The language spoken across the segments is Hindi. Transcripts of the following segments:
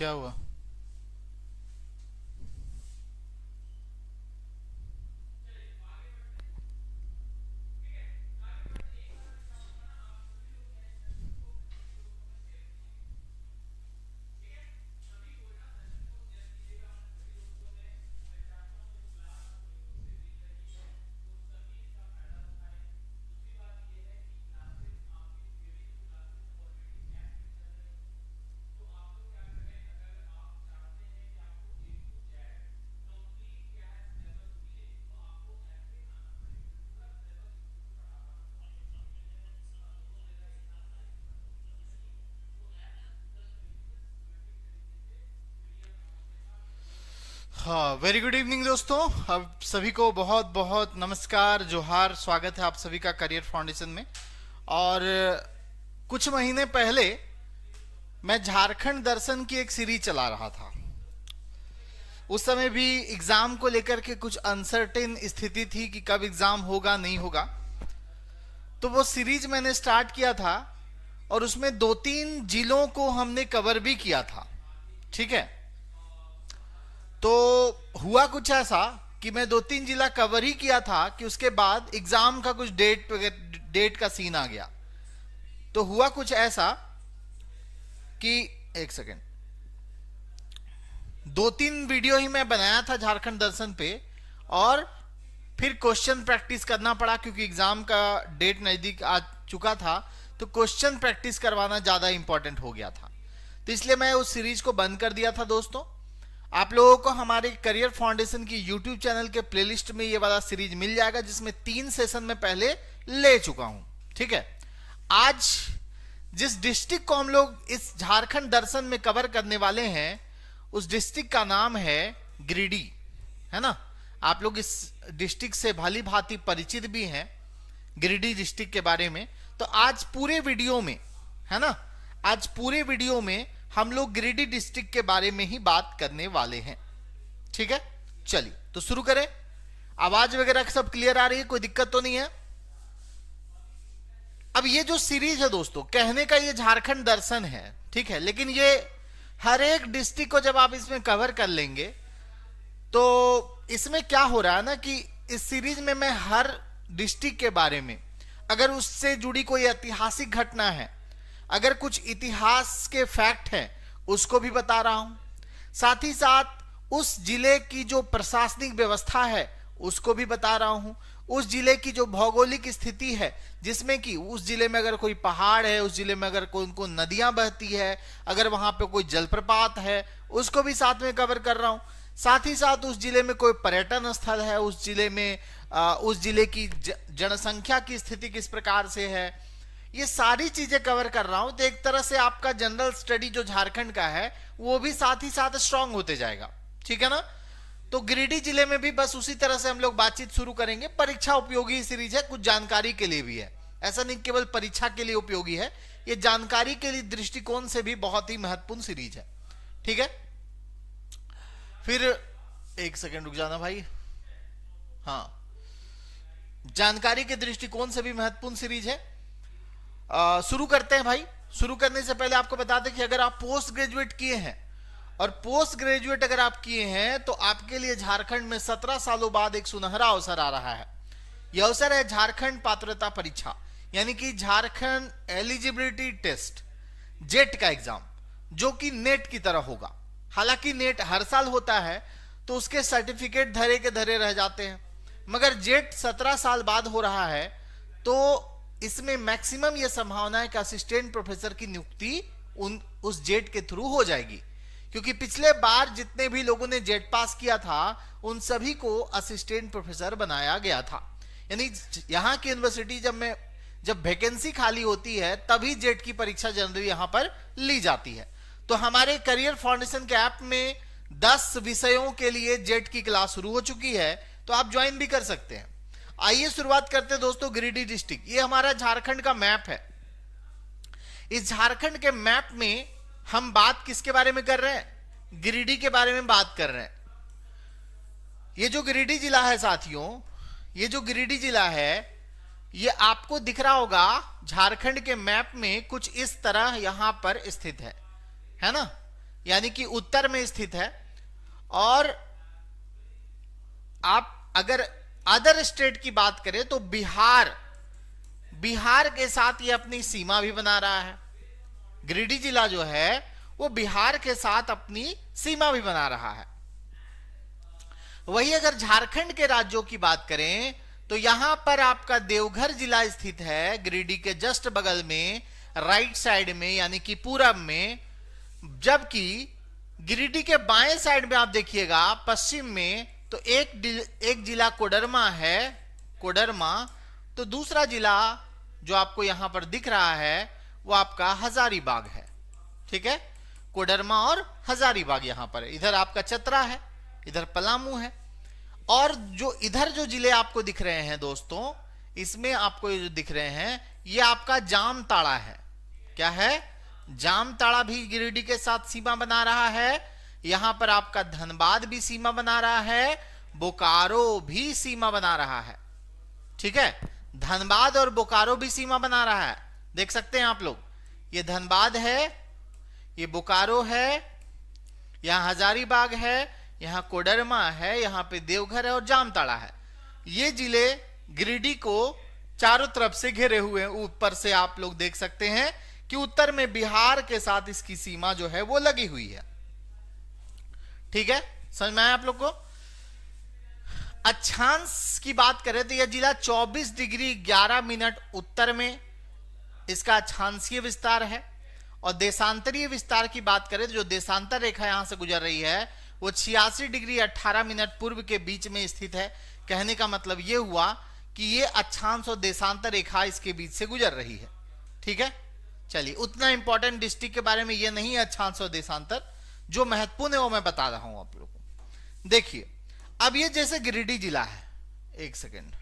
क्या हुआ? हाँ, वेरी गुड इवनिंग दोस्तों। अब सभी को बहुत बहुत नमस्कार, जोहार, स्वागत है आप सभी का करियर फाउंडेशन में। और कुछ महीने पहले मैं झारखंड दर्शन की एक सीरीज चला रहा था। उस समय भी एग्जाम को लेकर के कुछ अनसर्टेन स्थिति थी कि कब एग्जाम होगा नहीं होगा। तो वो सीरीज मैंने स्टार्ट किया था और उसमें 2-3 जिलों को हमने कवर भी किया था। ठीक है, तो हुआ कुछ ऐसा कि मैं 2-3 जिला कवर ही किया था कि उसके बाद एग्जाम का कुछ डेट का सीन आ गया। तो हुआ कुछ ऐसा कि एक सेकेंड, 2-3 वीडियो ही मैं बनाया था झारखंड दर्शन पे और फिर क्वेश्चन प्रैक्टिस करना पड़ा क्योंकि एग्जाम का डेट नजदीक आ चुका था। तो क्वेश्चन प्रैक्टिस करवाना ज्यादा इंपॉर्टेंट हो गया था, तो इसलिए मैं उस सीरीज को बंद कर दिया था। दोस्तों, आप लोगों को हमारे करियर फाउंडेशन की यूट्यूब चैनल के प्लेलिस्ट में ये वाला सीरीज मिल जाएगा जिसमें 3 सेशन में पहले ले चुका हूं। ठीक है, आज जिस डिस्ट्रिक्ट को हम लोग इस झारखंड दर्शन में कवर करने वाले हैं उस डिस्ट्रिक्ट का नाम है गिरिडीह, है ना। आप लोग इस डिस्ट्रिक्ट से भली भांति परिचित भी हैं, गिरिडीह डिस्ट्रिक्ट के बारे में। तो आज पूरे वीडियो में, है ना, आज पूरे वीडियो में हम लोग गिरिडीह डिस्ट्रिक्ट के बारे में ही बात करने वाले हैं। ठीक है, चलिए तो शुरू करें। आवाज वगैरह सब क्लियर आ रही है, कोई दिक्कत तो नहीं है। अब ये जो सीरीज है दोस्तों, कहने का ये झारखंड दर्शन है, ठीक है, लेकिन ये हर एक डिस्ट्रिक्ट को जब आप इसमें कवर कर लेंगे तो इसमें क्या हो रहा है ना कि इस सीरीज में मैं हर डिस्ट्रिक्ट के बारे में, अगर उससे जुड़ी कोई ऐतिहासिक घटना है, अगर कुछ इतिहास के फैक्ट हैं, उसको भी बता रहा हूं। साथ ही साथ उस जिले की जो प्रशासनिक व्यवस्था है उसको भी बता रहा हूं। उस जिले की जो भौगोलिक स्थिति है, जिसमें कि उस जिले में अगर कोई पहाड़ है, उस जिले में अगर कोई नदियां बहती है, अगर वहां पे कोई जलप्रपात है, उसको भी साथ में कवर कर रहा हूं। साथ ही साथ उस जिले में कोई पर्यटन स्थल है, उस जिले में उस जिले की जनसंख्या की स्थिति किस प्रकार से है, ये सारी चीजें कवर कर रहा हूं। तो एक तरह से आपका जनरल स्टडी जो झारखंड का है वो भी साथ ही साथ स्ट्रांग होते जाएगा। ठीक है ना। तो गिरिडीह जिले में भी बस उसी तरह से हम लोग बातचीत शुरू करेंगे। परीक्षा उपयोगी सीरीज है, कुछ जानकारी के लिए भी है, ऐसा नहीं केवल परीक्षा के लिए उपयोगी है, ये जानकारी के लिए दृष्टिकोण से भी बहुत ही महत्वपूर्ण सीरीज है। ठीक है, फिर एक सेकंड रुक जाना भाई। हाँ, जानकारी के दृष्टिकोण से भी महत्वपूर्ण सीरीज है। शुरू करते हैं भाई। शुरू करने से पहले आपको बता दें कि अगर आप पोस्ट ग्रेजुएट किए हैं, और पोस्ट ग्रेजुएट अगर आप किए हैं तो आपके लिए झारखंड में 17 सालों बाद एक सुनहरा अवसर आ रहा है। यह अवसर है झारखंड पात्रता परीक्षा, यानी कि झारखंड एलिजिबिलिटी टेस्ट, जेट का एग्जाम, जो कि नेट की तरह होगा। हालांकि नेट हर साल होता है तो उसके सर्टिफिकेट धरे के धरे रह जाते हैं, मगर जेट 17 साल बाद हो रहा है तो इसमें मैक्सिमम यह संभावना है कि असिस्टेंट प्रोफेसर की नियुक्ति उस जेट के थ्रू हो जाएगी, क्योंकि पिछले बार जितने भी लोगों ने जेट पास किया था उन सभी को असिस्टेंट प्रोफेसर बनाया गया था। यानी यहाँ की यूनिवर्सिटी जब वैकेंसी खाली होती है तभी जेट की परीक्षा जनरली यहाँ पर ली जाती है। तो हमारे करियर फाउंडेशन के ऐप में 10 विषयों के लिए जेट की क्लास शुरू हो चुकी है, तो आप ज्वाइन भी कर सकते हैं। आइए शुरुआत करते हैं दोस्तों। गिरिडीह डिस्ट्रिक्ट, ये हमारा झारखंड का मैप है। इस झारखंड के मैप में हम बात किसके बारे में कर रहे हैं? गिरिडीह के बारे में बात कर रहे हैं। ये जो गिरिडीह जिला है साथियों, ये जो गिरिडीह जिला है ये आपको दिख रहा होगा झारखंड के मैप में कुछ इस तरह यहां पर स्थित है ना। यानी कि उत्तर में स्थित है। और आप अगर अदर स्टेट की बात करें तो बिहार के साथ ये अपनी सीमा भी बना रहा है। गिरिडीह जिला जो है वो बिहार के साथ अपनी सीमा भी बना रहा है। वही अगर झारखंड के राज्यों की बात करें तो यहां पर आपका देवघर जिला स्थित है, गिरिडीह के जस्ट बगल में, राइट साइड में, यानी कि पूरब में। जबकि गिरिडीह के बाएं साइड में आप देखिएगा पश्चिम में, तो एक जिला कोडरमा है, कोडरमा। तो दूसरा जिला जो आपको यहां पर दिख रहा है वो आपका हजारीबाग है। ठीक है, कोडरमा और हजारीबाग यहां पर है। इधर आपका चतरा है, इधर पलामू है। और जो इधर जो जिले आपको दिख रहे हैं दोस्तों, इसमें आपको जो दिख रहे हैं ये आपका जामताड़ा है। क्या है? जामताड़ा भी गिरिडीह के साथ सीमा बना रहा है। यहां पर आपका धनबाद भी सीमा बना रहा है, बोकारो भी सीमा बना रहा है। ठीक है, धनबाद और बोकारो भी सीमा बना रहा है। देख सकते हैं आप लोग, ये धनबाद है, ये बोकारो है, यहां हजारीबाग है, यहां कोडरमा है, यहां पे देवघर है और जामताड़ा है। ये जिले गिरिडीह को चारों तरफ से घेरे हुए हैं। ऊपर से आप लोग देख सकते हैं कि उत्तर में बिहार के साथ इसकी सीमा जो है वो लगी हुई है। ठीक है, समझ में आया आप लोग को? अक्षांश की बात करें तो यह जिला 24 डिग्री 11 मिनट उत्तर में इसका अक्षांशीय विस्तार है। और देशांतरीय विस्तार की बात करें तो जो देशांतर रेखा यहां से गुजर रही है वो 86 डिग्री 18 मिनट पूर्व के बीच में स्थित है। कहने का मतलब यह हुआ कि ये अक्षांश और देशांतर रेखा इसके बीच से गुजर रही है। ठीक है, चलिए, उतना इंपॉर्टेंट डिस्ट्रिक्ट के बारे में ये नहीं है अक्षांश और देशांतर। जो महत्वपूर्ण है वो मैं बता रहा हूं आप लोगों को। देखिए, अब ये जैसे गिरिडीह जिला है, एक सेकेंड,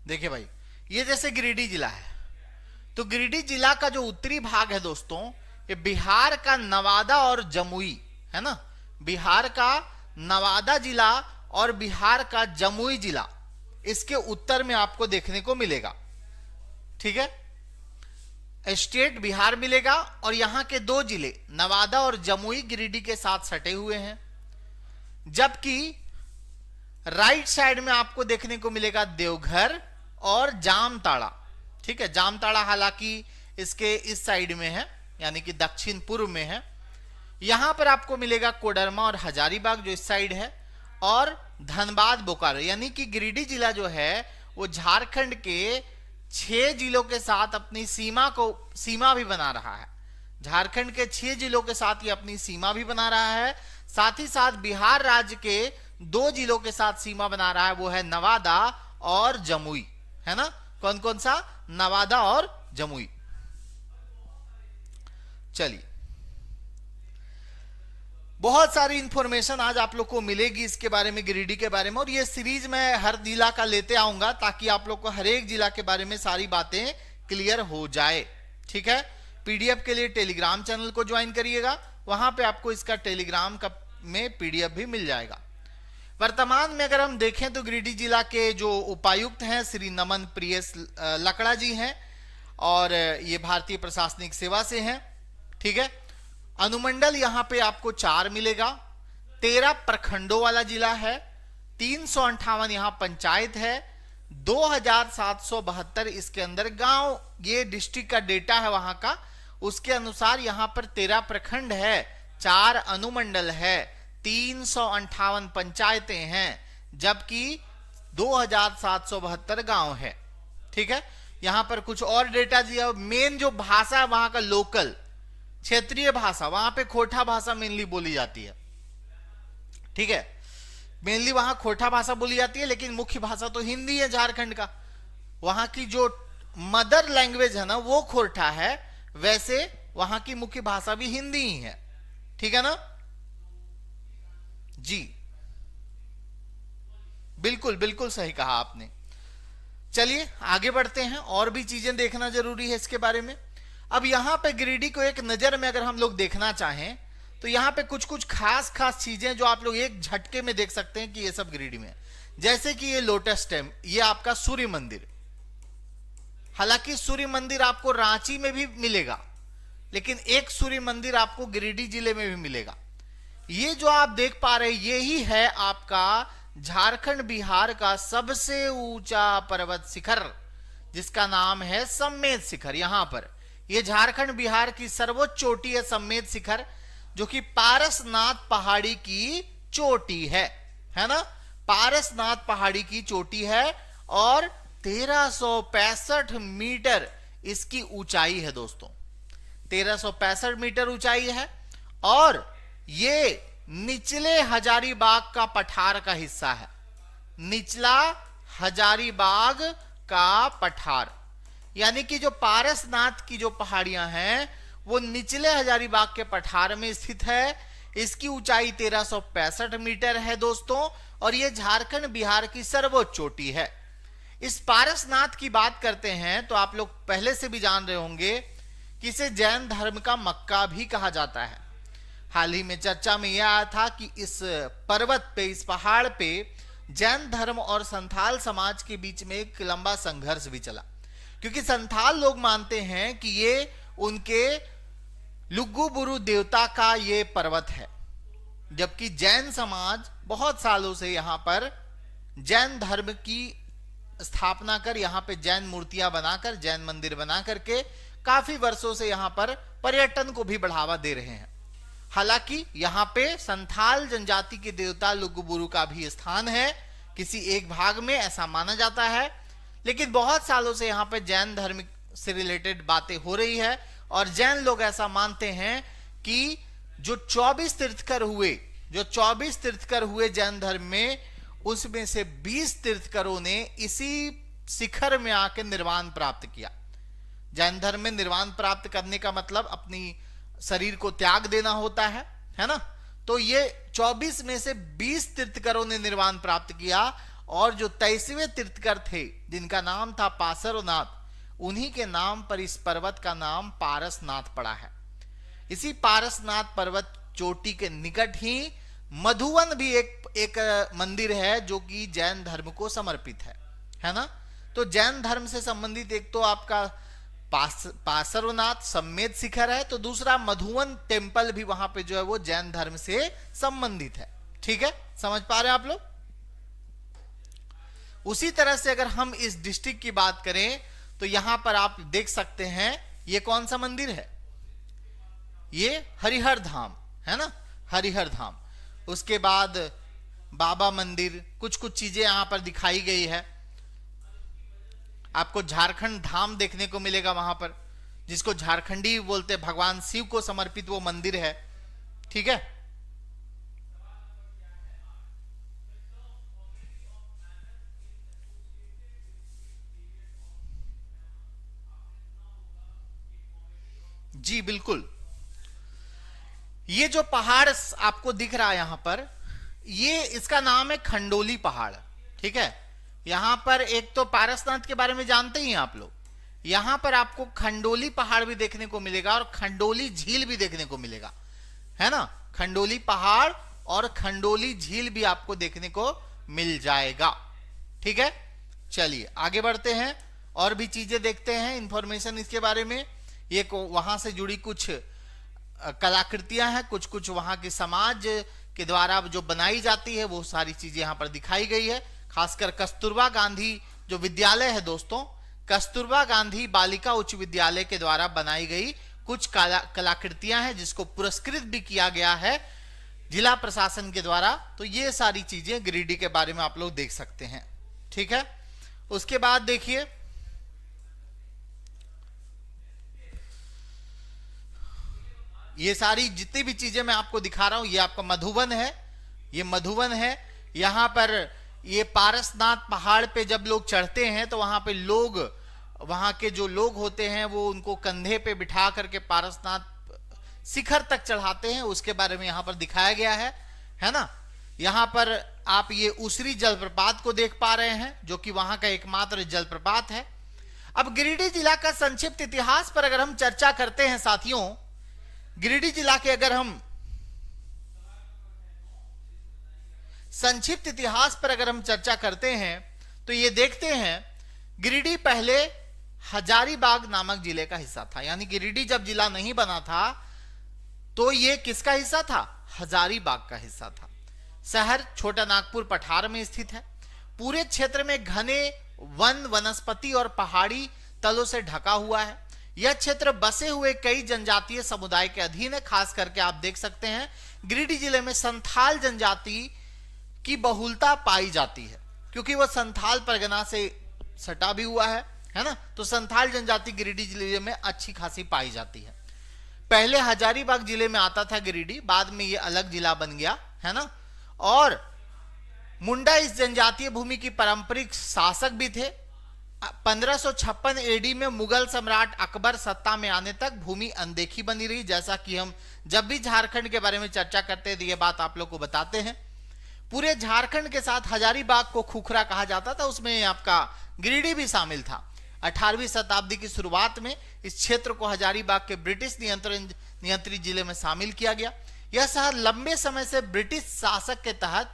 देखिए भाई, ये जैसे गिरिडीह जिला है, तो गिरिडीह जिला का जो उत्तरी भाग है दोस्तों, ये बिहार का नवादा और जमुई है ना, बिहार का नवादा जिला और बिहार का जमुई जिला इसके उत्तर में आपको देखने को मिलेगा। ठीक है, स्टेट बिहार मिलेगा और यहां के दो जिले नवादा और जमुई गिरिडीह के साथ सटे हुए हैं। जबकि राइट साइड में आपको देखने को मिलेगा देवघर और जामताड़ा। ठीक है, जामताड़ा हालांकि इसके इस साइड में है, यानी कि दक्षिण पूर्व में है। यहां पर आपको मिलेगा कोडरमा और हजारीबाग जो इस साइड है, और धनबाद बोकारो, यानी कि गिरिडीह जिला जो है वो झारखंड के 6 जिलों के साथ अपनी सीमा भी बना रहा है। झारखंड के 6 जिलों के साथ ये अपनी सीमा भी बना रहा है। साथ ही साथ बिहार राज्य के 2 जिलों के साथ सीमा बना रहा है, वो है नवादा और जमुई, है ना। कौन कौन सा? नवादा और जमुई। चलिए, बहुत सारी इंफॉर्मेशन आज आप लोग को मिलेगी इसके बारे में, गिरिडीह के बारे में। और ये सीरीज मैं हर जिला का लेते आऊंगा ताकि आप लोग को हर एक जिला के बारे में सारी बातें क्लियर हो जाए। ठीक है, पीडीएफ के लिए टेलीग्राम चैनल को ज्वाइन करिएगा, वहां पे आपको इसका टेलीग्राम का में पीडीएफ भी मिल जाएगा। वर्तमान में अगर हम देखें तो गिरिडीह जिला के जो उपायुक्त हैं श्री नमन प्रियस लकड़ा जी हैं, और ये भारतीय प्रशासनिक सेवा से हैं। ठीक है, अनुमंडल यहां पे आपको 4 मिलेगा, 13 प्रखंडों वाला जिला है, 358 यहां पंचायत है, 2772 इसके अंदर गांव, ये डिस्ट्रिक्ट का डेटा है वहां का। उसके अनुसार यहां पर 13 प्रखंड है, 4 अनुमंडल है, 358 पंचायतें हैं, जबकि 2772 गांव है। ठीक है, यहां पर कुछ और डेटा दिया। मेन जो भाषा है वहां का लोकल क्षेत्रीय भाषा, वहां पे खोटा भाषा मेनली बोली जाती है। ठीक है, मेनली वहां खोटा भाषा बोली जाती है, लेकिन मुख्य भाषा तो हिंदी है झारखंड का। वहां की जो मदर लैंग्वेज है ना वो खोटा है, वैसे वहां की मुख्य भाषा भी हिंदी ही है। ठीक है ना जी, बिल्कुल बिल्कुल सही कहा आपने। चलिए आगे बढ़ते हैं, और भी चीजें देखना जरूरी है इसके बारे में। अब यहां पे गिरिडीह को एक नजर में अगर हम लोग देखना चाहें तो यहां पे कुछ कुछ खास खास चीजें जो आप लोग एक झटके में देख सकते हैं कि ये सब गिरिडीह में है। जैसे कि ये लोटस टेम्पल, ये आपका सूर्य मंदिर, हालांकि सूर्य मंदिर आपको रांची में भी मिलेगा, लेकिन एक सूर्य मंदिर आपको गिरिडीह जिले में भी मिलेगा। ये जो आप देख पा रहे ये ही है आपका झारखंड बिहार का सबसे ऊंचा पर्वत शिखर, जिसका नाम है सम्मेद शिखर। यहां पर यह झारखंड बिहार की सर्वोच्च चोटी है सम्मेद शिखर, जो कि पारसनाथ पहाड़ी की चोटी है ना। पारसनाथ पहाड़ी की चोटी है और 1365 मीटर इसकी ऊंचाई है दोस्तों। 1365 मीटर ऊंचाई है और ये निचले हजारीबाग का पठार का हिस्सा है। निचला हजारीबाग का पठार, यानी कि जो पारसनाथ की जो पहाड़ियां हैं वो निचले हजारीबाग के पठार में स्थित है। इसकी ऊंचाई 1365 मीटर है दोस्तों, और यह झारखंड बिहार की सर्वोच्च चोटी है। इस पारसनाथ की बात करते हैं तो आप लोग पहले से भी जान रहे होंगे कि इसे जैन धर्म का मक्का भी कहा जाता है। हाल ही में चर्चा में यह आया था कि इस पर्वत पे, इस पहाड़ पे जैन धर्म और संथाल समाज के बीच में एक लंबा संघर्ष भी चला, क्योंकि संथाल लोग मानते हैं कि ये उनके लुगुबुरु देवता का ये पर्वत है, जबकि जैन समाज बहुत सालों से यहां पर जैन धर्म की स्थापना कर, यहां पे जैन मूर्तियां बनाकर, जैन मंदिर बना करके काफी वर्षों से यहां पर पर्यटन को भी बढ़ावा दे रहे हैं। हालांकि यहां पे संथाल जनजाति के देवता लुगुबुरु का भी स्थान है, किसी एक भाग में ऐसा माना जाता है। लेकिन बहुत सालों से यहां पे जैन धर्म से रिलेटेड बातें हो रही है और जैन लोग ऐसा मानते हैं कि जो 24 तीर्थकर हुए जैन धर्म में, उसमें से 20 तीर्थकरों ने इसी शिखर में आकर निर्वाण प्राप्त किया। जैन धर्म में निर्वाण प्राप्त करने का मतलब अपनी शरीर को त्याग देना होता है ना। तो ये 24 में से 20 तीर्थकरों ने निर्वाण प्राप्त किया, और जो 23वें तीर्थकर थे जिनका नाम था पार्श्वनाथ, उन्हीं के नाम पर इस पर्वत का नाम पारसनाथ पड़ा है। इसी पारसनाथ पर्वत चोटी के निकट ही मधुवन भी एक मंदिर है जो कि जैन धर्म को समर्पित है ना। तो जैन धर्म से संबंधित एक तो आपका पार्श्वनाथ सम्मेद शिखर है, तो दूसरा मधुवन टेम्पल भी वहां पे जो है वो जैन धर्म से संबंधित है। ठीक है, समझ पा रहे हैं आप लोग। उसी तरह से अगर हम इस डिस्ट्रिक्ट की बात करें तो यहां पर आप देख सकते हैं ये कौन सा मंदिर है, ये हरिहर धाम है ना, हरिहर धाम। उसके बाद बाबा मंदिर, कुछ कुछ चीजें यहां पर दिखाई गई है। आपको झारखंड धाम देखने को मिलेगा वहां पर, जिसको झारखंडी बोलते, भगवान शिव को समर्पित वो मंदिर है। ठीक है, जी बिल्कुल। ये जो पहाड़ आपको दिख रहा है यहां पर, ये इसका नाम है खंडोली पहाड़। ठीक है, यहां पर एक तो पारसनाथ के बारे में जानते ही हैं आप लोग, यहां पर आपको खंडोली पहाड़ भी देखने को मिलेगा और खंडोली झील भी देखने को मिलेगा, है ना। खंडोली पहाड़ और खंडोली झील भी आपको देखने को मिल जाएगा। ठीक है, चलिए आगे बढ़ते हैं और भी चीजें देखते हैं, इंफॉर्मेशन इसके बारे में। ये वहां से जुड़ी कुछ कलाकृतियां हैं, कुछ कुछ वहां के समाज के द्वारा जो बनाई जाती है वो सारी चीजें यहां पर दिखाई गई है। खासकर कस्तूरबा गांधी जो विद्यालय है दोस्तों, कस्तूरबा गांधी बालिका उच्च विद्यालय के द्वारा बनाई गई कुछ कलाकृतियां हैं, जिसको पुरस्कृत भी किया गया है जिला प्रशासन के द्वारा। तो ये सारी चीजें गिरिडीह के बारे में आप लोग देख सकते हैं। ठीक है, उसके बाद देखिए ये सारी जितनी भी चीजें मैं आपको दिखा रहा हूं, ये आपका मधुवन है, ये मधुवन है। यहां पर ये पारसनाथ पहाड़ पे जब लोग चढ़ते हैं तो वहां पे लोग, वहां के जो लोग होते हैं वो उनको कंधे पे बिठा करके पारसनाथ शिखर तक चढ़ाते हैं। उसके बारे में यहां पर दिखाया गया है ना। यहां पर आप ये उसरी जलप्रपात को देख पा रहे हैं, जो कि वहां का एकमात्र जलप्रपात है। अब गिरिडीह जिला का संक्षिप्त इतिहास पर अगर हम चर्चा करते हैं साथियों, गिरिडीह जिला के अगर हम संक्षिप्त इतिहास पर अगर हम चर्चा करते हैं तो ये देखते हैं गिरिडीह पहले हजारीबाग नामक जिले का हिस्सा था। यानी गिरिडीह जब जिला नहीं बना था तो ये किसका हिस्सा था? हजारीबाग का हिस्सा था। शहर छोटा नागपुर पठार में स्थित है। पूरे क्षेत्र में घने वन, वनस्पति और पहाड़ी तलों से ढका हुआ है। यह क्षेत्र बसे हुए कई जनजातीय समुदाय के अधीन है। खास करके आप देख सकते हैं गिरिडीह जिले में संथाल जनजाति की बहुलता पाई जाती है, क्योंकि वह संथाल परगना से सटा भी हुआ है ना। तो संथाल जनजाति गिरिडीह जिले में अच्छी खासी पाई जाती है। पहले हजारीबाग जिले में आता था गिरिडीह, बाद में यह अलग जिला बन गया, है ना। और मुंडा इस जनजातीय भूमि की पारंपरिक शासक भी थे। 1556 एडी में मुगल सम्राट अकबर सत्ता में आने तक भूमि अनदेखी बनी रही। जैसा कि हम जब भी झारखंड के बारे में चर्चा करते हैं तो ये बात आप लोग को बताते हैं। पूरे झारखंड के साथ हजारीबाग को खुखरा कहा जाता था, उसमें आपका गिरिडीह भी शामिल था। 18वीं शताब्दी की शुरुआत में इस क्षेत्र को हजारीबाग के ब्रिटिश नियंत्रित जिले में शामिल किया गया। यह शहर लंबे समय से ब्रिटिश शासक के तहत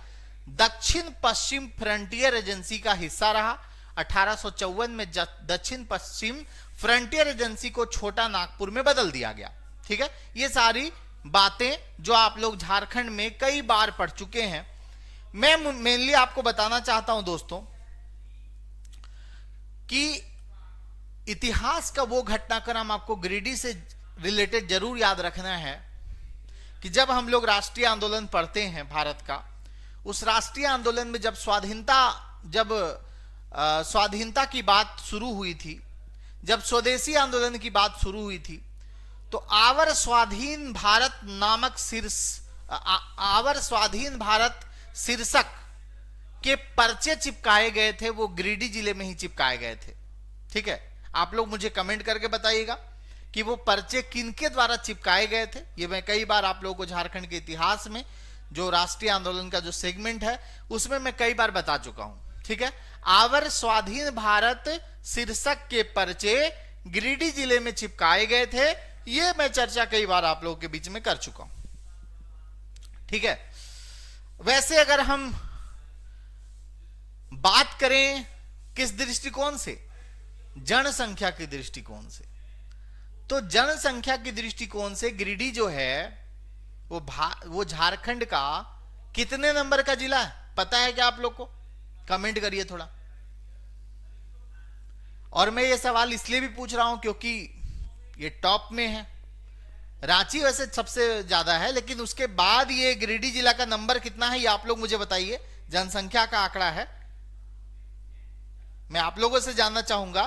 दक्षिण पश्चिम फ्रंटियर एजेंसी का हिस्सा रहा। 1854 में दक्षिण पश्चिम फ्रंटियर एजेंसी को छोटा नागपुर में बदल दिया गया। ठीक है, ये सारी बातें जो आप लोग झारखंड में कई बार पढ़ चुके हैं। मैं मेनली आपको बताना चाहता हूं दोस्तों कि इतिहास का वो घटनाक्रम आपको गिरिडीह से रिलेटेड जरूर याद रखना है कि जब हम लोग राष्ट्रीय आंदोलन पढ़ते हैं भारत का, उस राष्ट्रीय आंदोलन में जब स्वाधीनता की बात शुरू हुई थी, जब स्वदेशी आंदोलन की बात शुरू हुई थी, तो आवर स्वाधीन भारत शीर्षक के पर्चे चिपकाए गए थे, वो गिरिडीह जिले में ही चिपकाए गए थे। ठीक है, आप लोग मुझे कमेंट करके बताइएगा कि वो पर्चे किनके द्वारा चिपकाए गए थे। ये मैं कई बार आप लोगों को झारखंड के इतिहास में जो राष्ट्रीय आंदोलन का जो सेगमेंट है उसमें मैं कई बार बता चुका हूं। ठीक है, आवर स्वाधीन भारत शीर्षक के पर्चे गिरिडीह जिले में चिपकाए गए थे, ये मैं चर्चा कई बार आप लोगों के बीच में कर चुका हूं। ठीक है, वैसे अगर हम बात करें किस दृष्टिकोण से, जनसंख्या के दृष्टिकोण से, तो जनसंख्या की दृष्टिकोण से गिरिडीह जो है वो झारखंड का कितने नंबर का जिला है पता है क्या आप लोग को? कमेंट करिए थोड़ा। और मैं ये सवाल इसलिए भी पूछ रहा हूं क्योंकि ये टॉप में है। रांची वैसे सबसे ज्यादा है, लेकिन उसके बाद ये गिरिडीह जिला का नंबर कितना है ये आप लोग मुझे बताइए। जनसंख्या का आंकड़ा है, मैं आप लोगों से जानना चाहूंगा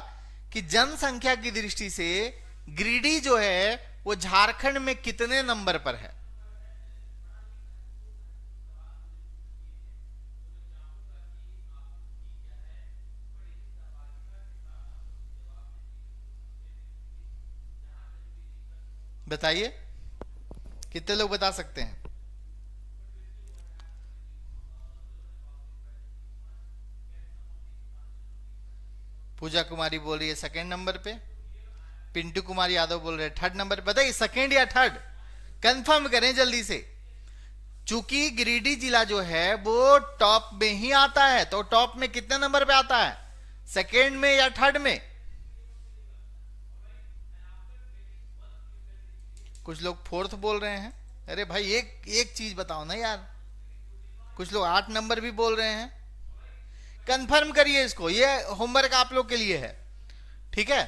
कि जनसंख्या की दृष्टि से गिरिडीह जो है वो झारखंड में कितने नंबर पर है? बताइए, कितने लोग बता सकते हैं? पूजा कुमारी बोल रही है सेकंड नंबर पे, पिंटू कुमार यादव बोल रहे हैं थर्ड नंबर पे। बताइए सेकंड या थर्ड, कंफर्म करें जल्दी से। चूंकि गिरिडीह जिला जो है वो टॉप में ही आता है, तो टॉप में कितने नंबर पे आता है, सेकंड में या थर्ड में? कुछ लोग फोर्थ बोल रहे हैं। अरे भाई एक चीज बताओ ना यार, कुछ लोग 8 नंबर भी बोल रहे हैं। कंफर्म करिए इसको, ये होमवर्क आप लोग के लिए है। ठीक है,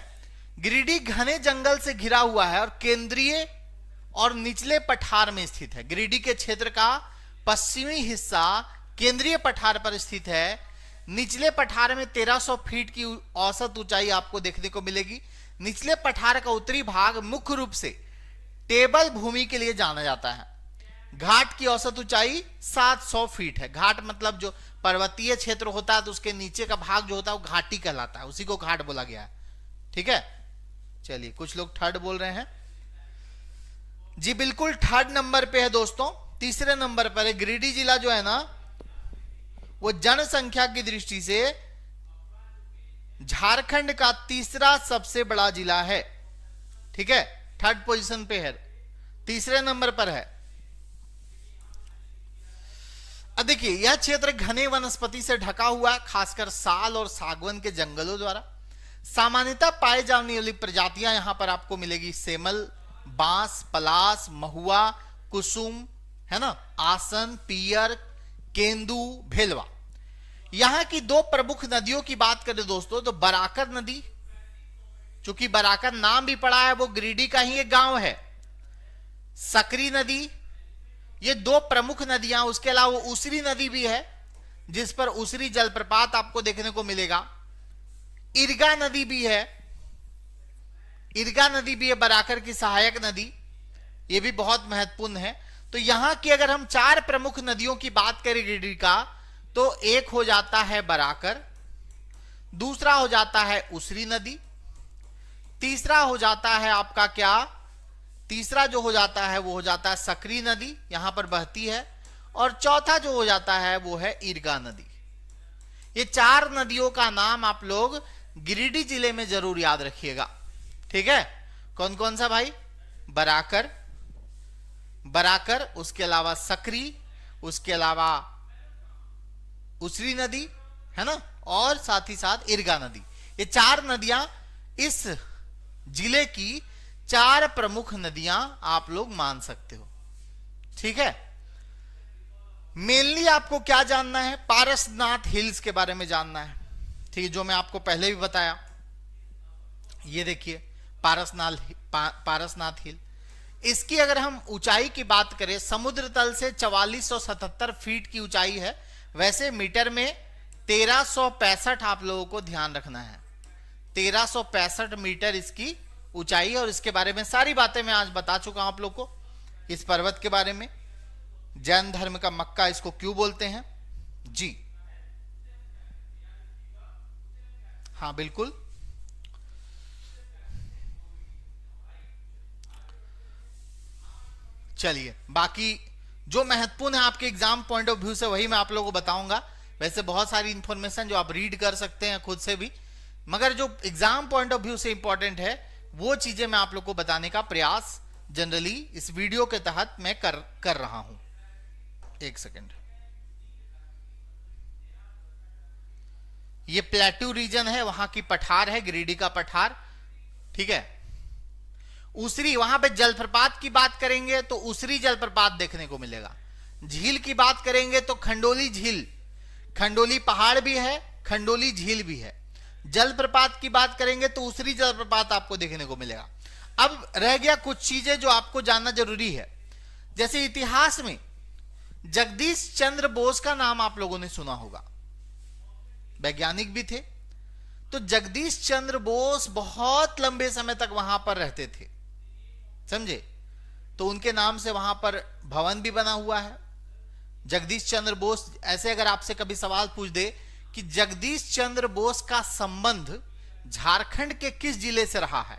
गिरिडीह घने जंगल से घिरा हुआ है और केंद्रीय और निचले पठार में स्थित है। गिरिडीह के क्षेत्र का पश्चिमी हिस्सा केंद्रीय पठार पर स्थित है। निचले पठार में 1300 फीट की औसत ऊंचाई आपको देखने को मिलेगी। निचले पठार का उत्तरी भाग मुख्य रूप से टेबल भूमि के लिए जाना जाता है। घाट की औसत ऊंचाई 700 फीट है। घाट मतलब जो पर्वतीय क्षेत्र होता है तो उसके नीचे का भाग जो होता है वो घाटी कहलाता है, उसी को घाट बोला गया है। ठीक है, चलिए कुछ लोग थर्ड बोल रहे हैं जी, बिल्कुल थर्ड नंबर पे है दोस्तों। तीसरे नंबर पर है गिरिडीह जिला जो है ना, वो जनसंख्या की दृष्टि से झारखंड का तीसरा सबसे बड़ा जिला है। ठीक है, थर्ड पोजीशन पे है, तीसरे नंबर पर है। अब देखिए यह क्षेत्र घने वनस्पति से ढका हुआ है, खासकर साल और सागवन के जंगलों द्वारा। सामान्यतः पाए जाने वाली प्रजातियां यहां पर आपको मिलेगी सेमल, बांस, पलास, महुआ, कुसुम, है ना, आसन, पियर, केंदू, भेलवा। यहां की दो प्रमुख नदियों की बात करें दोस्तों तो बराकर नदी, चूंकि बराकर नाम भी पड़ा है, वो गिरिडीह का ही एक गांव है। सकरी नदी, ये दो प्रमुख नदियां, उसके अलावा उसरी नदी भी है जिस पर उसरी जलप्रपात आपको देखने को मिलेगा। इरगा नदी भी है, इरगा नदी भी है बराकर की सहायक नदी, ये भी बहुत महत्वपूर्ण है। तो यहां की अगर हम चार प्रमुख नदियों की बात करें गिरिडीह का, तो एक हो जाता है बराकर, दूसरा हो जाता है उसरी नदी, तीसरा हो जाता है आपका क्या, तीसरा जो हो जाता है वो हो जाता है सकरी नदी, यहां पर बहती है, और चौथा जो हो जाता है वो है इरगा नदी। ये चार नदियों का नाम आप लोग गिरिडीह जिले में जरूर याद रखिएगा, ठीक है। कौन कौन सा भाई? बराकर, बराकर, उसके अलावा सकरी, उसके अलावा उसरी नदी, है ना, और साथ ही साथ इरगा नदी। ये चार नदियां इस जिले की चार प्रमुख नदियां आप लोग मान सकते हो, ठीक है। मेनली आपको क्या जानना है? पारसनाथ हिल्स के बारे में जानना है, ठीक है, जो मैं आपको पहले भी बताया। ये देखिए पारसनाथ हिल, इसकी अगर हम ऊंचाई की बात करें, समुद्र तल से 4477 फीट की ऊंचाई है। वैसे मीटर में 1365 आप लोगों को ध्यान रखना है, 1365 मीटर इसकी ऊंचाई है। और इसके बारे में सारी बातें मैं आज बता चुका हूं आप लोग को, इस पर्वत के बारे में। जैन धर्म का मक्का इसको क्यों बोलते हैं जी? हाँ बिल्कुल, चलिए बाकी जो महत्वपूर्ण है आपके एग्जाम पॉइंट ऑफ व्यू से वही मैं आप लोगों को बताऊंगा। वैसे बहुत सारी इंफॉर्मेशन जो आप रीड कर सकते हैं खुद से भी, मगर जो एग्जाम पॉइंट ऑफ व्यू से इंपॉर्टेंट है वो चीजें मैं आप लोग को बताने का प्रयास जनरली इस वीडियो के तहत मैं कर रहा हूं। एक सेकेंड, ये प्लेट्यू रीजन है, वहां की पठार है, गिरिडीह का पठार, ठीक है। उसरी, वहां पे जलप्रपात की बात करेंगे तो उसरी जलप्रपात देखने को मिलेगा। झील की बात करेंगे तो खंडोली झील, खंडोली पहाड़ भी है, खंडोली झील भी है। जलप्रपात की बात करेंगे तो उसरी जलप्रपात आपको देखने को मिलेगा। अब रह गया कुछ चीजें जो आपको जानना जरूरी है, जैसे इतिहास में जगदीश चंद्र बोस का नाम आप लोगों ने सुना होगा, वैज्ञानिक भी थे। तो जगदीश चंद्र बोस बहुत लंबे समय तक वहां पर रहते थे, समझे, तो उनके नाम से वहां पर भवन भी बना हुआ है, जगदीश चंद्र बोस। ऐसे अगर आपसे कभी सवाल पूछ दे कि जगदीश चंद्र बोस का संबंध झारखंड के किस जिले से रहा है,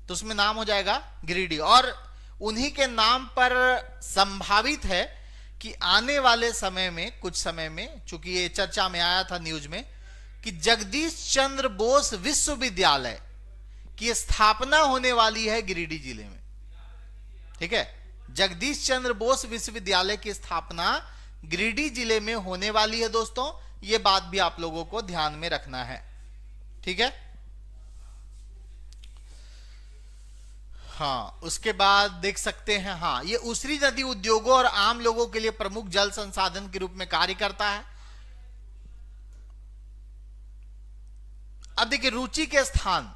तो उसमें नाम हो जाएगा गिरिडीह। और उन्हीं के नाम पर संभावित है कि आने वाले समय में, कुछ समय में, चूंकि ये चर्चा में आया था न्यूज में, कि जगदीश चंद्र बोस विश्वविद्यालय की स्थापना होने वाली है गिरिडीह जिले में, ठीक है। जगदीश चंद्र बोस विश्वविद्यालय की स्थापना गिरिडीह जिले में होने वाली है दोस्तों, ये बात भी आप लोगों को ध्यान में रखना है, ठीक है। हाँ, उसके बाद देख सकते हैं, हाँ, ये उसरी नदी उद्योगों और आम लोगों के लिए प्रमुख जल संसाधन के रूप में कार्य करता है। अब देखिए रुचि के स्थान,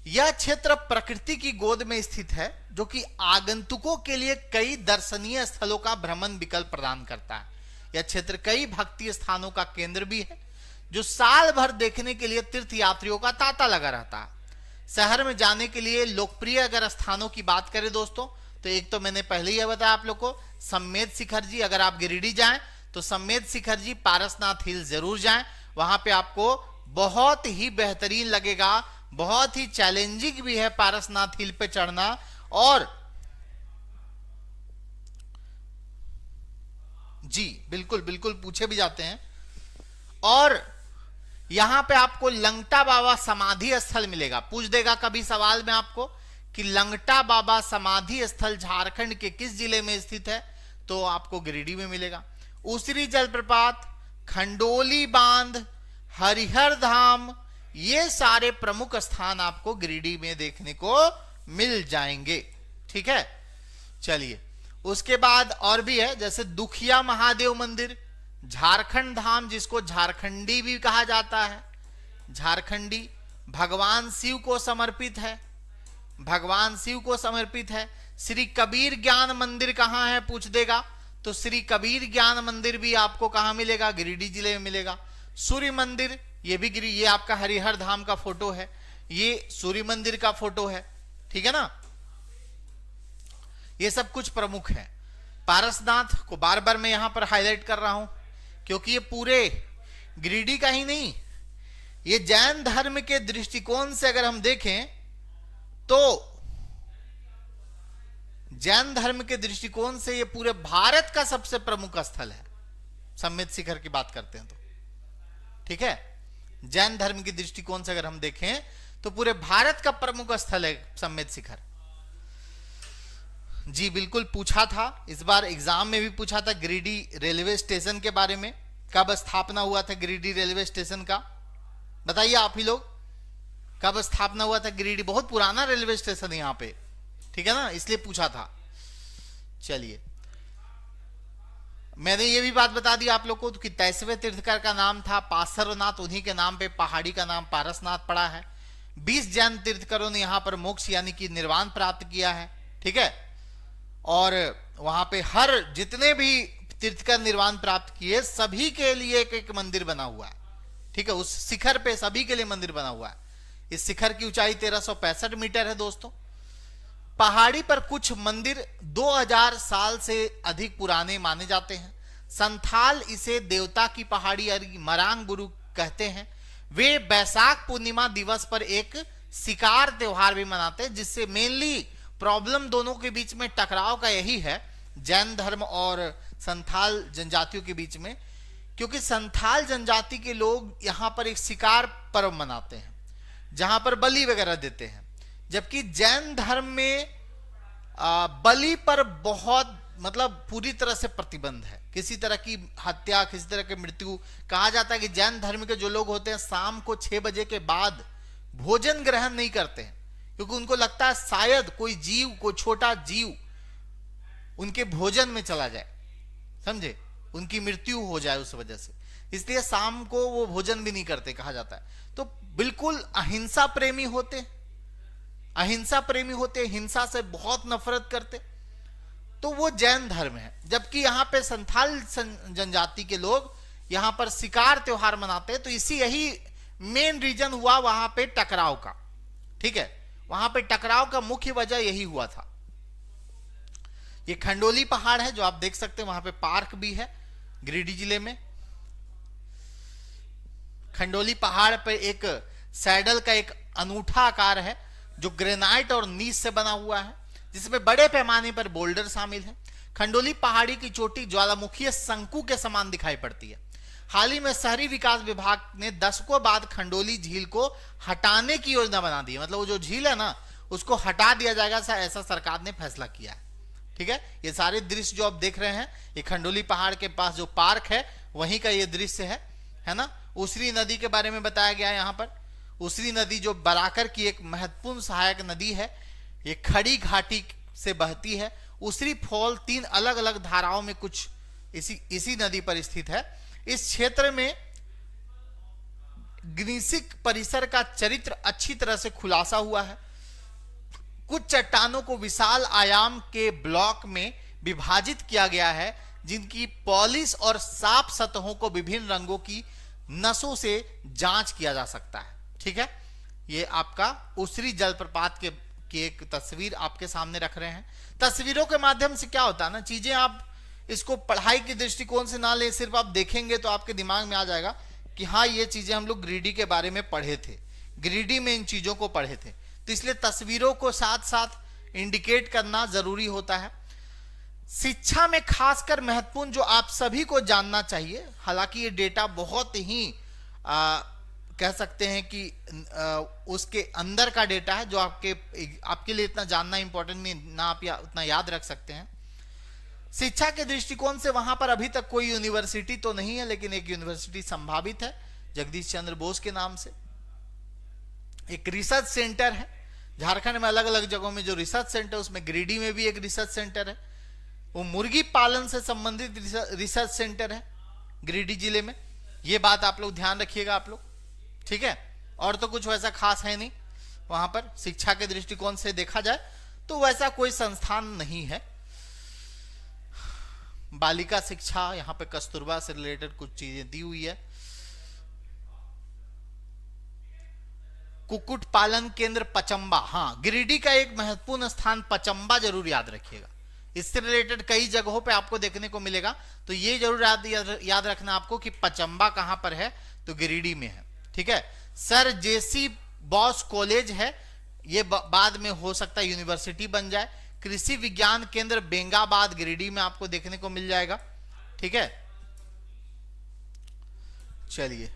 यह क्षेत्र प्रकृति की गोद में स्थित है, जो कि आगंतुकों के लिए कई दर्शनीय स्थलों का भ्रमण विकल्प प्रदान करता है। यह क्षेत्र कई भक्ति स्थानों का केंद्र भी है, जो साल भर देखने के लिए तीर्थ यात्रियों का तांता लगा रहता है। शहर में जाने के लिए लोकप्रिय अगर स्थानों की बात करें दोस्तों, तो एक तो मैंने पहले ही बताया आप लोग को, सम्मेद शिखर जी। अगर आप गिरिडीह जाएं तो सम्मेद शिखर जी, पारसनाथ हिल जरूर जाएं, वहां पे आपको बहुत ही बेहतरीन लगेगा। बहुत ही चैलेंजिंग भी है पारसनाथ हिल पे चढ़ना, और जी बिल्कुल बिल्कुल पूछे भी जाते हैं। और यहां पे आपको लंगटा बाबा समाधि स्थल मिलेगा, पूछ देगा कभी सवाल में आपको कि लंगटा बाबा समाधि स्थल झारखंड के किस जिले में स्थित है, तो आपको गिरिडीह में मिलेगा। उसरी जलप्रपात, खंडोली बांध, हरिहर धाम, ये सारे प्रमुख स्थान आपको गिरिडीह में देखने को मिल जाएंगे। ठीक है, चलिए उसके बाद और भी है, जैसे दुखिया महादेव मंदिर, झारखंड धाम जिसको झारखंडी भी कहा जाता है, झारखंडी भगवान शिव को समर्पित है, भगवान शिव को समर्पित है। श्री कबीर ज्ञान मंदिर कहां है पूछ देगा, तो श्री कबीर ज्ञान मंदिर भी आपको कहां मिलेगा, गिरिडीह जिले में मिलेगा। सूर्य मंदिर, ये भी ये आपका हरिहर धाम का फोटो है, ये सूर्य मंदिर का फोटो है। ठीक है ना, ये सब कुछ प्रमुख है। पारसनाथ को बार बार मैं यहां पर हाईलाइट कर रहा हूं क्योंकि ये पूरे गिरिडीह का ही नहीं, ये जैन धर्म के दृष्टिकोण से अगर हम देखें तो जैन धर्म के दृष्टिकोण से ये पूरे भारत का सबसे प्रमुख स्थल है। सम्मित शिखर की बात करते हैं तो ठीक है, जैन धर्म के दृष्टिकोण से अगर हम देखें तो पूरे भारत का प्रमुख स्थल है सम्मित शिखर। जी बिल्कुल, पूछा था इस बार एग्जाम में भी पूछा था गिरिडीह रेलवे स्टेशन के बारे में, कब स्थापना हुआ था गिरिडीह रेलवे स्टेशन का, बताइए आप ही लोग, कब स्थापना हुआ था गिरिडीह? बहुत पुराना रेलवे स्टेशन है यहाँ पे, ठीक है ना, इसलिए पूछा था। चलिए मैंने ये भी बात बता दी आप लोग को कि 23वें तीर्थकर का नाम था पार्श्वनाथ, उन्हीं के नाम पे पहाड़ी का नाम पारसनाथ पड़ा है। 20 जैन तीर्थकरों ने यहाँ पर मोक्ष यानी कि निर्वाण प्राप्त किया है। ठीक है, और वहां पे हर जितने भी तीर्थकर निर्वाण प्राप्त किए सभी के लिए एक एक मंदिर बना हुआ है। ठीक है, उस शिखर पे सभी के लिए मंदिर बना हुआ है। इस शिखर की ऊंचाई 1365 मीटर है दोस्तों। पहाड़ी पर कुछ मंदिर 2000 साल से अधिक पुराने माने जाते हैं। संथाल इसे देवता की पहाड़ी और मरांग गुरु कहते हैं। वे बैसाख पूर्णिमा दिवस पर एक शिकार त्योहार भी मनाते हैं, जिससे मेनली प्रॉब्लम दोनों के बीच में टकराव का यही है, जैन धर्म और संथाल जनजातियों के बीच में, क्योंकि संथाल जनजाति के लोग यहाँ पर एक शिकार पर्व मनाते हैं जहां पर बलि वगैरह देते हैं, जबकि जैन धर्म में बलि पर बहुत मतलब पूरी तरह से प्रतिबंध है। किसी तरह की हत्या, किसी तरह की मृत्यु, कहा जाता है कि जैन धर्म के जो लोग होते हैं शाम को 6 बजे के बाद भोजन ग्रहण नहीं करते हैं, क्योंकि उनको लगता है शायद कोई जीव, कोई छोटा जीव उनके भोजन में चला जाए, समझे, उनकी मृत्यु हो जाए उस वजह से, इसलिए शाम को वो भोजन भी नहीं करते कहा जाता है। तो बिल्कुल अहिंसा प्रेमी होते, अहिंसा प्रेमी होते, हिंसा से बहुत नफरत करते, तो वो जैन धर्म है। जबकि यहाँ पे संथाल जनजाति के लोग यहाँ पर शिकार त्योहार मनाते हैं। तो इसी यही मेन रीजन हुआ वहां पे टकराव का। ठीक है, वहां पे टकराव का मुख्य वजह यही हुआ था। ये खंडोली पहाड़ है जो आप देख सकते हैं, वहां पे पार्क भी है गिरिडीह जिले में। खंडोली पहाड़ पे एक सैडल का एक अनूठा आकार है जो ग्रेनाइट और नीस से बना हुआ है, जिसमें बड़े पैमाने पर बोल्डर शामिल है। खंडोली पहाड़ी की चोटी ज्वालामुखीय शंकु के समान दिखाई पड़ती है। हाल ही में शहरी विकास विभाग ने दशकों बाद खंडोली झील को हटाने की योजना बना दी है। मतलब वो जो झील है ना, उसको हटा दिया जाएगा, ऐसा सरकार ने फैसला किया है। ठीक है, ये सारे दृश्य जो आप देख रहे हैं, ये खंडोली पहाड़ के पास जो पार्क है वहीं का ये दृश्य है ना। उसरी नदी के बारे में बताया गया है यहाँ पर। उसरी नदी जो बराकर की एक महत्वपूर्ण सहायक नदी है, ये खड़ी घाटी से बहती है। उसरी फॉल 3 अलग अलग धाराओं में कुछ इसी नदी पर स्थित है। इस क्षेत्र में ग्नीसिक परिसर का चरित्र अच्छी तरह से खुलासा हुआ है। कुछ चट्टानों को विशाल आयाम के ब्लॉक में विभाजित किया गया है, जिनकी पॉलिश और साफ सतहों को विभिन्न रंगों की नसों से जांच किया जा सकता है। ठीक है, ये आपका उसरी जलप्रपात की एक तस्वीर आपके सामने रख रहे हैं। तस्वीरों के माध्यम से क्या होता है ना, चीजें आप इसको पढ़ाई के दृष्टिकोण से ना ले, सिर्फ आप देखेंगे तो आपके दिमाग में आ जाएगा कि हाँ ये चीजें हम लोग गिरिडीह के बारे में पढ़े थे, गिरिडीह में इन चीजों को पढ़े थे। तो इसलिए तस्वीरों को साथ साथ इंडिकेट करना जरूरी होता है। शिक्षा में खासकर महत्वपूर्ण जो आप सभी को जानना चाहिए, हालांकि ये डेटा बहुत ही कह सकते हैं कि उसके अंदर का डेटा है, जो आपके लिए इतना जानना इंपॉर्टेंट नहीं, ना आप उतना याद रख सकते हैं। शिक्षा के दृष्टिकोण से वहां पर अभी तक कोई यूनिवर्सिटी तो नहीं है, लेकिन एक यूनिवर्सिटी संभावित है जगदीश चंद्र बोस के नाम से। एक रिसर्च सेंटर है झारखंड में, अलग अलग जगहों में जो रिसर्च सेंटर, उसमें गिरिडीह में भी एक रिसर्च सेंटर है, वो मुर्गी पालन से संबंधित रिसर्च सेंटर है गिरिडीह जिले में। ये बात आप लोग ध्यान रखिएगा आप लोग, ठीक है। और तो कुछ वैसा खास है नहीं वहां पर, शिक्षा के दृष्टिकोण से देखा जाए तो वैसा कोई संस्थान नहीं है। बालिका शिक्षा, यहाँ पे कस्तूरबा से रिलेटेड कुछ चीजें दी हुई है। कुक्कुट पालन केंद्र पचम्बा, हाँ गिरिडीह का एक महत्वपूर्ण स्थान पचम्बा जरूर याद रखिएगा, इससे रिलेटेड कई जगहों पे आपको देखने को मिलेगा, तो ये जरूर याद रखना आपको कि पचम्बा कहां पर है, तो गिरिडीह में है, ठीक है। सर जेसी बॉस कॉलेज है, ये बाद में हो सकता है यूनिवर्सिटी बन जाए। कृषि विज्ञान केंद्र बेंगाबाद गिरिडीह में आपको देखने को मिल जाएगा, ठीक है। चलिए,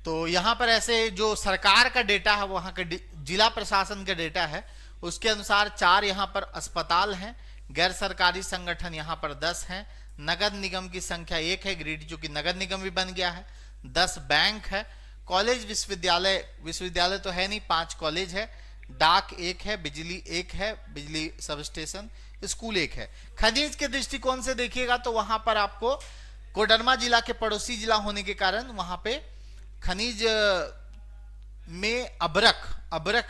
तो यहां पर ऐसे जो सरकार का डेटा है, वहां का जिला प्रशासन का डेटा है, उसके अनुसार 4 यहां पर अस्पताल हैं, गैर सरकारी संगठन यहां पर 10 हैं, नगर निगम की संख्या 1 है, गिरिडीह जो कि नगर निगम भी बन गया है, 10 बैंक है, कॉलेज विश्वविद्यालय तो है नहीं, 5 कॉलेज है, डाक 1 है, बिजली 1 है, बिजली सब स्टेशन, स्कूल 1 है। खनिज के दृष्टिकोण से देखिएगा तो वहां पर आपको कोडरमा जिला के पड़ोसी जिला होने के कारण वहां पे खनिज में अबरक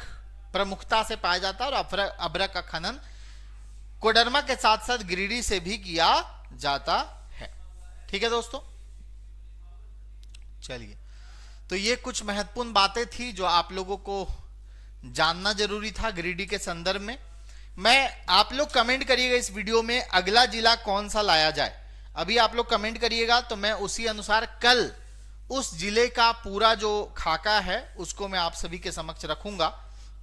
प्रमुखता से पाया जाता है, और अबरक का खनन कोडरमा के साथ साथ गिरिडीह से भी किया जाता है, ठीक है दोस्तों। चलिए, तो ये कुछ महत्वपूर्ण बातें थी जो आप लोगों को जानना जरूरी था गिरिडीह के संदर्भ में। आप लोग कमेंट करिएगा इस वीडियो में अगला जिला कौन सा लाया जाए, अभी आप लोग कमेंट करिएगा तो मैं उसी अनुसार कल उस जिले का पूरा जो खाका है उसको मैं आप सभी के समक्ष रखूंगा,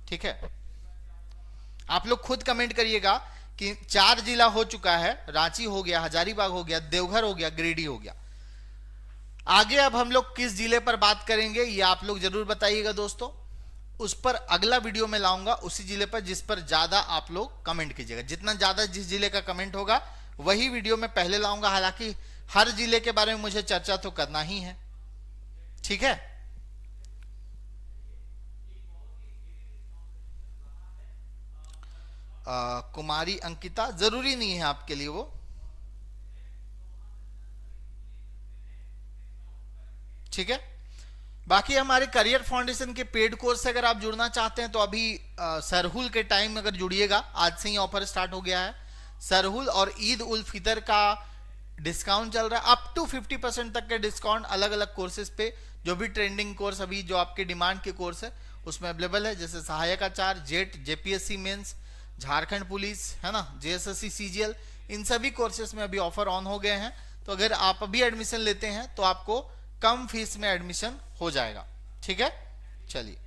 ठीक है। आप लोग खुद कमेंट करिएगा कि 4 जिला हो चुका है, रांची हो गया, हजारीबाग हो गया, देवघर हो गया, गिरिडीह हो गया। आगे अब हम लोग किस जिले पर बात करेंगे ये आप लोग जरूर बताइएगा दोस्तों, उस पर अगला वीडियो में लाऊंगा, उसी जिले पर जिस पर ज्यादा आप लोग कमेंट कीजिएगा। जितना ज्यादा जिस जिले का कमेंट होगा वही वीडियो में पहले लाऊंगा, हालांकि हर जिले के बारे में मुझे चर्चा तो करना ही है, ठीक है। कुमारी अंकिता, जरूरी नहीं है आपके लिए वो, ठीक है। बाकी हमारे करियर फाउंडेशन के पेड कोर्स से अगर आप जुड़ना चाहते हैं तो अभी सरहुल के टाइम अगर जुड़िएगा, आज से ही ऑफर स्टार्ट हो गया है। सरहुल और ईद उल फितर का डिस्काउंट चल रहा है, अप टू 50% तक के डिस्काउंट अलग अलग कोर्सेज पे, जो भी ट्रेंडिंग कोर्स अभी जो आपके डिमांड के कोर्स है उसमें अवेलेबल है, जैसे सहायक आचार्य, JET, JPSC mains, Jharkhand police, है ना, जेएसएससी, सीजीएल, इन सभी कोर्सेज में अभी ऑफर ऑन हो गए हैं। तो अगर आप अभी एडमिशन लेते हैं तो आपको कम फीस में एडमिशन हो जाएगा, ठीक है। चलिए,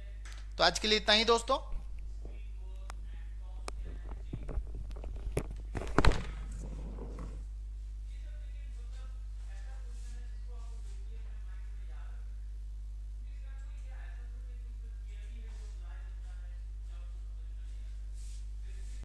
तो आज के लिए इतना ही दोस्तों।